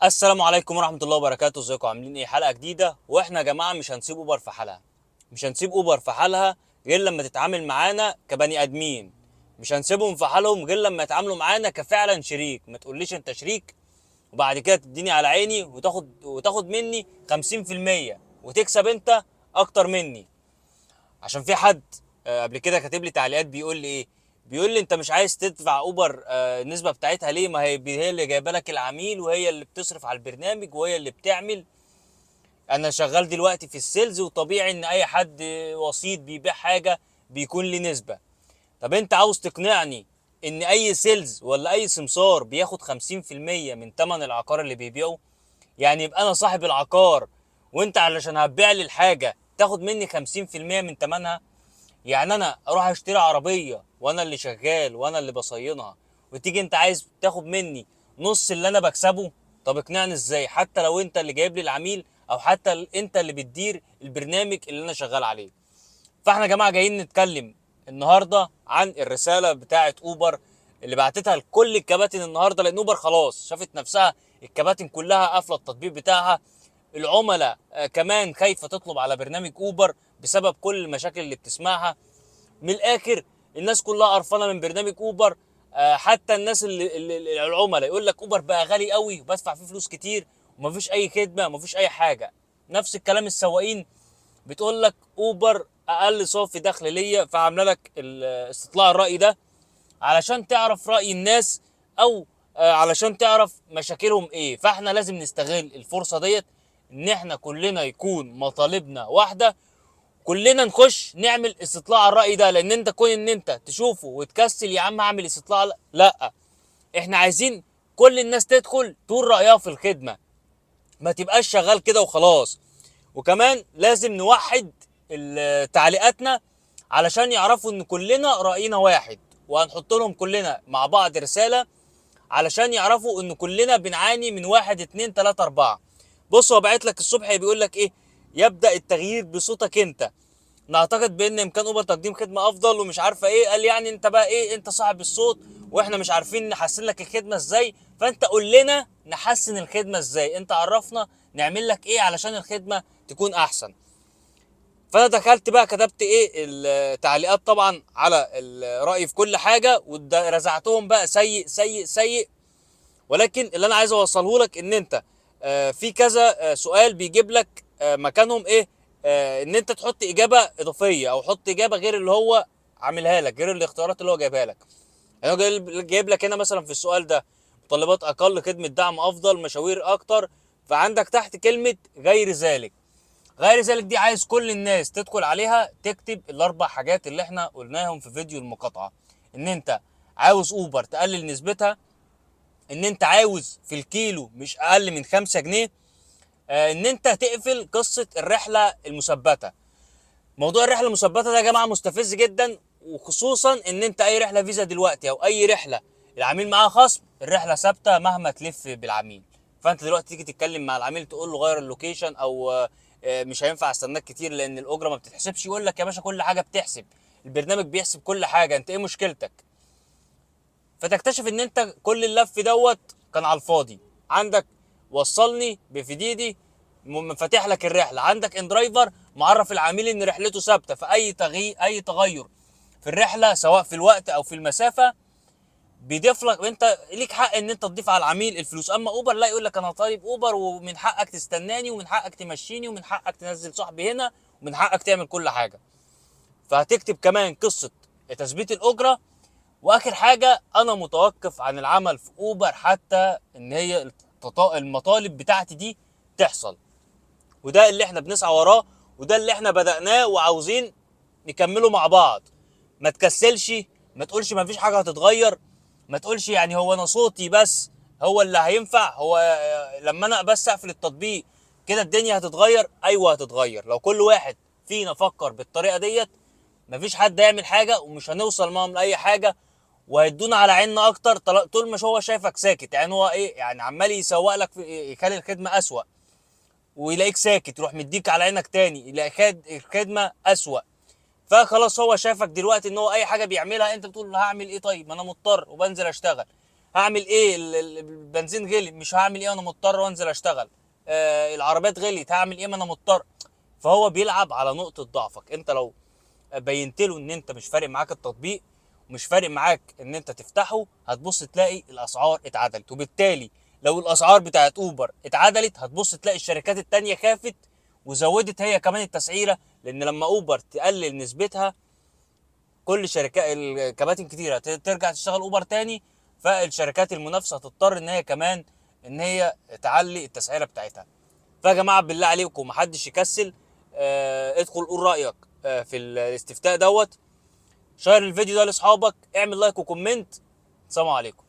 السلام عليكم ورحمة الله وبركاته. ازيكم عاملين ايه؟ حلقة جديدة. واحنا يا جماعة مش هنسيب اوبر في حالها. مش هنسيب اوبر في حالها غير لما تتعامل معانا كبني ادمين. مش هنسيبهم في حالهم غير لما يتعاملوا معانا كفعلا شريك. ما تقوليش انت شريك وبعد كده تديني على عيني وتاخد مني 50% وتكسب انت اكتر مني. عشان في حد قبل كده كاتب لي تعليقات بيقول لي ايه، بيقول لي انت مش عايز تدفع اوبر النسبه بتاعتها ليه؟ ما هي اللي جايبه لك العميل وهي اللي بتصرف على البرنامج وهي اللي بتعمل. انا شغال دلوقتي في السيلز وطبيعي ان اي حد وسيط بيبيع حاجه بيكون ليه نسبه. طب انت عاوز تقنعني ان اي سيلز ولا اي سمسار بياخد 50% من ثمن العقار اللي بيبيعه؟ يعني يبقى انا صاحب العقار وانت علشان هتبيع لي الحاجه تاخد مني 50% من ثمنها؟ يعني انا اروح اشتري عربيه وانا اللي شغال وانا اللي بصينها، وتيجي انت عايز تاخد مني نص اللي انا بكسبه؟ طب اقنعني ازاي؟ حتى لو انت اللي جايب لي العميل او حتى انت اللي بتدير البرنامج اللي انا شغال عليه. فاحنا يا جماعه جايين نتكلم النهارده عن الرساله بتاعه اوبر اللي بعتتها لكل الكباتن النهارده، لان اوبر خلاص شافت نفسها الكباتن كلها قافله التطبيق بتاعها. العملاء كمان خايفه تطلب على برنامج اوبر بسبب كل المشاكل اللي بتسمعها. من الاخر الناس كلها قرفانه من برنامج اوبر. حتى الناس اللي العملاء يقول لك اوبر بقى غالي قوي وبدفع فيه فلوس كتير ومفيش اي خدمه ومفيش اي حاجه. نفس الكلام السواقين بتقول لك اوبر اقل صافي دخل ليا، فعامله لك استطلاع الراي ده علشان تعرف راي الناس او علشان تعرف مشاكلهم ايه. فاحنا لازم نستغل الفرصه ديت ان احنا كلنا يكون مطالبنا واحده، كلنا نخش نعمل استطلاع الرأي ده. لان انت كون ان انت تشوفه وتكسل يا عم اعمل استطلاع، لا، احنا عايزين كل الناس تدخل تقول رأيها في الخدمة، ما تبقاش شغال كده وخلاص. وكمان لازم نوحد تعليقاتنا علشان يعرفوا ان كلنا رأينا واحد، وهنحط لهم كلنا مع بعض رسالة علشان يعرفوا ان كلنا بنعاني من واحد اتنين تلاتة اربعة. بص، هو بعت لك الصبح بيقول لك ايه: يبدأ التغيير بصوتك انت، نعتقد بان امكان اوبر تقديم خدمه افضل ومش عارفه ايه. قال يعني انت بقى ايه؟ انت صاحب الصوت واحنا مش عارفين نحسن لك الخدمه ازاي، فانت قول لنا نحسن الخدمه ازاي، انت عرفنا نعمل لك ايه علشان الخدمه تكون احسن. فانا دخلت بقى كتبت ايه التعليقات طبعا على الراي في كل حاجه ورزعتهم بقى سيء سيء سيء. ولكن اللي انا عايز اوصله لك ان انت في كذا سؤال بيجيب لك مكانهم ايه، ان انت تحط اجابه اضافيه او حط اجابه غير اللي هو عاملها لك، غير الاختيارات اللي هو جايبها لك. يعني هو جايب لك هنا مثلا في السؤال ده: متطلبات اقل، خدمه دعم افضل، مشاوير اكتر. فعندك تحت كلمه غير ذلك. غير ذلك دي عايز كل الناس تدخل عليها تكتب الاربع حاجات اللي احنا قلناهم في فيديو المقاطعه. ان انت عاوز اوبر تقلل نسبتها، ان انت عاوز في الكيلو مش اقل من 5 جنيه، ان انت تقفل قصه الرحله المثبته. موضوع الرحله المثبته ده يا جماعه مستفز جدا، وخصوصا ان انت اي رحله فيزا دلوقتي او اي رحله العميل معاه خصم، الرحله ثابته مهما تلف بالعميل. فانت دلوقتي تيجي تتكلم مع العميل تقول له غير اللوكيشن او مش هينفع استناك كتير لان الاجره ما بتتحسبش، يقول لك يا باشا كل حاجه بتحسب، البرنامج بيحسب كل حاجه، انت ايه مشكلتك؟ فتكتشف ان انت كل اللف دوت كان على الفاضي. عندك وصلني بفديدي فاتح لك الرحله، عندك ان درايفر معرف العميل ان رحلته ثابته، فاي تغير في الرحله سواء في الوقت او في المسافه بيضيف لك، وانت ليك حق ان انت تضيف على العميل الفلوس. اما اوبر لا، يقول لك انا طالب اوبر ومن حقك تستناني ومن حقك تمشيني ومن حقك تنزل صاحبي هنا ومن حقك تعمل كل حاجه. فهتكتب كمان قصه تثبيت الاجره. واخر حاجه، انا متوقف عن العمل في اوبر حتى ان هي المطالب بتاعتي دي تحصل. وده اللي احنا بنسعى وراه، وده اللي احنا بدأناه وعاوزين نكمله مع بعض. ما تكسلش، ما تقولش ما فيش حاجه هتتغير، ما تقولش يعني هو انا صوتي بس هو اللي هينفع، هو لما انا بس اقفل التطبيق كده الدنيا هتتغير. ايوه هتتغير، لو كل واحد فينا فكر بالطريقه ديت مفيش حد هيعمل حاجه ومش هنوصل معاهم لاي حاجه، وهيدونا على عيننا اكتر طول ما هو شايفك ساكت. يعني هو ايه؟ يعني عمال يسوق لك يخلي الخدمه اسوأ ويلاقيك ساكت يروح مديك على عينك تاني يلاقي الخدمه اسوأ. فخلاص هو شافك دلوقتي ان هو اي حاجه بيعملها انت بتقول له هعمل ايه؟ طيب ما انا مضطر وبنزل اشتغل. هعمل ايه؟ البنزين غلي، مش هعمل ايه؟ انا مضطر وانزل اشتغل. العربيات غليت، هعمل ايه؟ ما انا مضطر. فهو بيلعب على نقطة ضعفك. انت لو بينت له ان انت مش فارق معاك التطبيق ومش فارق معاك ان انت تفتحه، هتبص تلاقي الاسعار اتعدلت. وبالتالي لو الاسعار بتاعت اوبر اتعدلت، هتبص تلاقي الشركات التانية خافت وزودت هي كمان التسعيرة. لان لما اوبر تقلل نسبتها، كل شركات الكباتن كتيرة ترجع تشتغل اوبر تاني، فالشركات المنافسة هتضطر ان هي كمان ان هي تعلي التسعيرة بتاعتها. فيا جماعه بالله عليكم محدش يكسل. ادخل قول رايك في الاستفتاء دوت. شير الفيديو ده لاصحابك، اعمل لايك وكومنت. سلام عليكم.